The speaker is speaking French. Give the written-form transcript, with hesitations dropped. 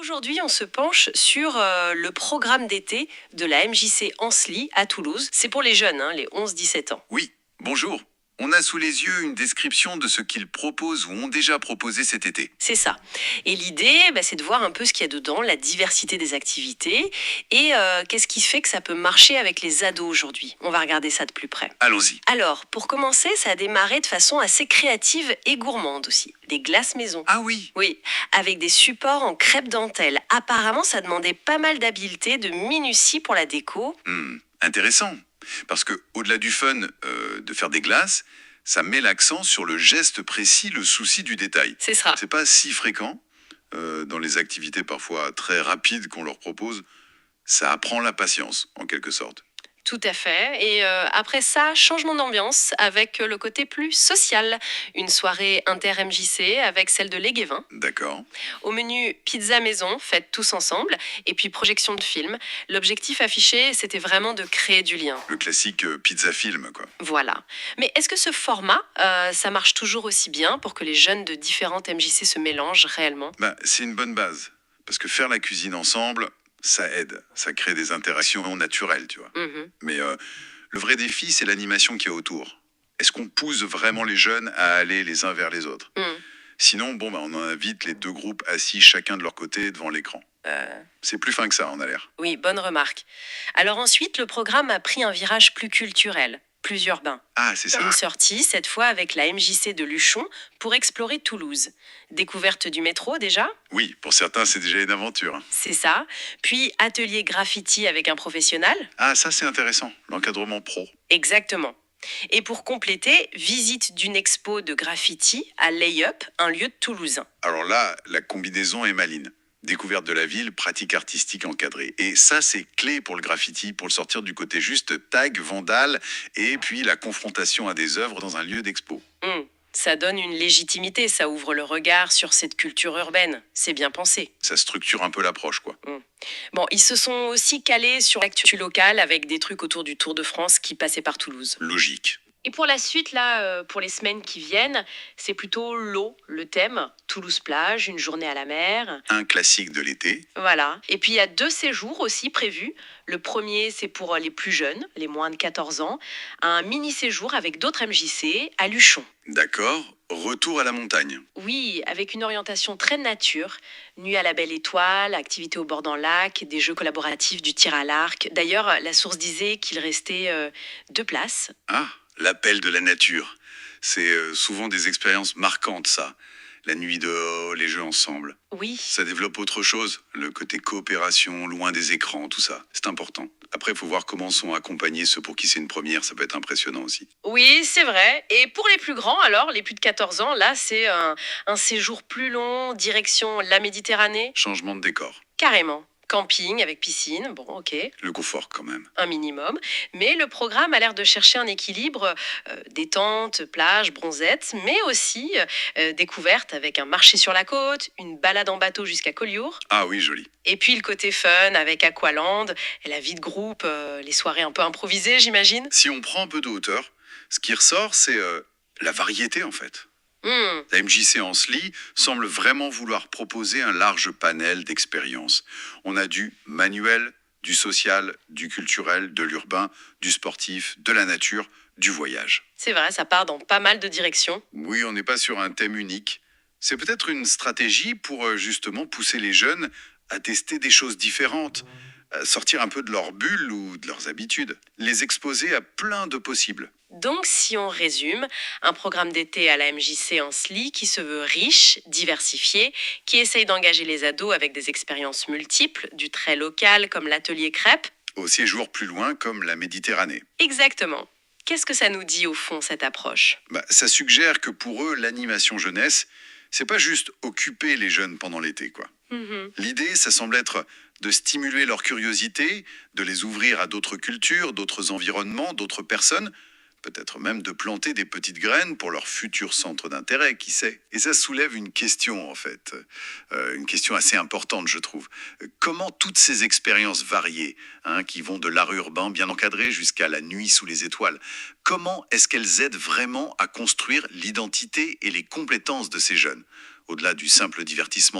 Aujourd'hui, on se penche sur le programme d'été de la MJC Ancelis à Toulouse. C'est pour les jeunes, les 11-17 ans. Oui, bonjour. On a sous les yeux une description de ce qu'ils proposent ou ont déjà proposé cet été. C'est ça. Et l'idée, c'est de voir un peu ce qu'il y a dedans, la diversité des activités et qu'est-ce qui fait que ça peut marcher avec les ados aujourd'hui. On va regarder ça de plus près. Allons-y. Alors, pour commencer, ça a démarré de façon assez créative et gourmande aussi. Des glaces maison. Ah oui, Oui, avec des supports en crêpe dentelle. Apparemment, ça demandait pas mal d'habileté, de minutie pour la déco. intéressant. Parce que au-delà du fun de faire des glaces, ça met l'accent sur le geste précis, le souci du détail. C'est ça. C'est pas si fréquent dans les activités parfois très rapides qu'on leur propose. Ça apprend la patience, en quelque sorte. Tout à fait. Et après ça, changement d'ambiance avec le côté plus social. Une soirée inter-MJC avec celle de Léguévin. D'accord. Au menu pizza maison, faite tous ensemble. Et puis projection de film. L'objectif affiché, c'était vraiment de créer du lien. Le classique pizza film, quoi. Voilà. Mais est-ce que ce format, ça marche toujours aussi bien pour que les jeunes de différentes MJC se mélangent réellement ? C'est une bonne base. Parce que faire la cuisine ensemble, ça aide. Ça crée des interactions naturelles, tu vois. Mais le vrai défi, c'est l'animation qu'il y a autour. Est-ce qu'on pousse vraiment les jeunes à aller les uns vers les autres ? Sinon, on en invite les deux groupes assis chacun de leur côté devant l'écran. C'est plus fin que ça, on a l'air. Oui, bonne remarque. Alors ensuite, le programme a pris un virage plus culturel, plus urbain. Ah, c'est ça. Une sortie, cette fois avec la MJC de Luchon, pour explorer Toulouse. Découverte du métro déjà ? Oui, pour certains, c'est déjà une aventure. C'est ça. Puis atelier graffiti avec un professionnel ? Ah, ça, c'est intéressant. L'encadrement pro. Exactement. Et pour compléter, visite d'une expo de graffiti à Layup, un lieu toulousain. Alors là, la combinaison est maligne. Découverte de la ville, pratique artistique encadrée. Et ça, c'est clé pour le graffiti, pour le sortir du côté juste tag, vandale, et puis la confrontation à des œuvres dans un lieu d'expo. Ça donne une légitimité, ça ouvre le regard sur cette culture urbaine. C'est bien pensé. Ça structure un peu l'approche, quoi. Bon, ils se sont aussi calés sur l'actu locale avec des trucs autour du Tour de France qui passait par Toulouse. Logique. Et pour la suite, là, pour les semaines qui viennent, c'est plutôt l'eau, le thème. Toulouse-Plage, une journée à la mer. Un classique de l'été. Voilà. Et puis, il y a 2 séjours aussi prévus. Le premier, c'est pour les plus jeunes, les moins de 14 ans. Un mini-séjour avec d'autres MJC à Luchon. D'accord. Retour à la montagne. Oui, avec une orientation très nature. Nuit à la belle étoile, activités au bord d'un lac, des jeux collaboratifs, du tir à l'arc. D'ailleurs, la source disait qu'il restait 2 places. Ah, l'appel de la nature. C'est souvent des expériences marquantes, ça. La nuit dehors, les jeux ensemble. Oui. Ça développe autre chose. Le côté coopération, loin des écrans, tout ça. C'est important. Après, il faut voir comment sont accompagnés ceux pour qui c'est une première. Ça peut être impressionnant aussi. Oui, c'est vrai. Et pour les plus grands, alors, les plus de 14 ans, là, c'est un séjour plus long, direction la Méditerranée. Changement de décor. Carrément. Camping avec piscine, bon, ok, Le confort, quand même. un minimum. Mais le programme a l'air de chercher un équilibre, détente, plage, bronzette, mais aussi découverte avec un marché sur la côte, une balade en bateau jusqu'à Collioure. Ah oui, joli. Et puis le côté fun avec Aqualand, et la vie de groupe, les soirées un peu improvisées, j'imagine. Si on prend un peu de hauteur, ce qui ressort, c'est la variété, en fait. La MJC Ancelis semble vraiment vouloir proposer un large panel d'expériences. On a du manuel, du social, du culturel, de l'urbain, du sportif, de la nature, du voyage. C'est vrai, ça part dans pas mal de directions. Oui, on n'est pas sur un thème unique. C'est peut-être une stratégie pour justement pousser les jeunes à tester des choses différentes, à sortir un peu de leur bulle ou de leurs habitudes, les exposer à plein de possibles. Donc, si on résume, un programme d'été à la MJC Ancelis qui se veut riche, diversifié, qui essaye d'engager les ados avec des expériences multiples, du très local comme l'atelier crêpe. Au séjour plus loin comme la Méditerranée. Exactement. Qu'est-ce que ça nous dit au fond, cette approche ? Ça suggère que pour eux, l'animation jeunesse, c'est pas juste occuper les jeunes pendant l'été, quoi. L'idée, ça semble être de stimuler leur curiosité, de les ouvrir à d'autres cultures, d'autres environnements, d'autres personnes, peut-être même de planter des petites graines pour leur futur centre d'intérêt, qui sait. Et ça soulève une question, en fait, une question assez importante, je trouve. Comment toutes ces expériences variées, qui vont de l'art urbain bien encadré jusqu'à la nuit sous les étoiles, comment est-ce qu'elles aident vraiment à construire l'identité et les compétences de ces jeunes, au-delà du simple divertissement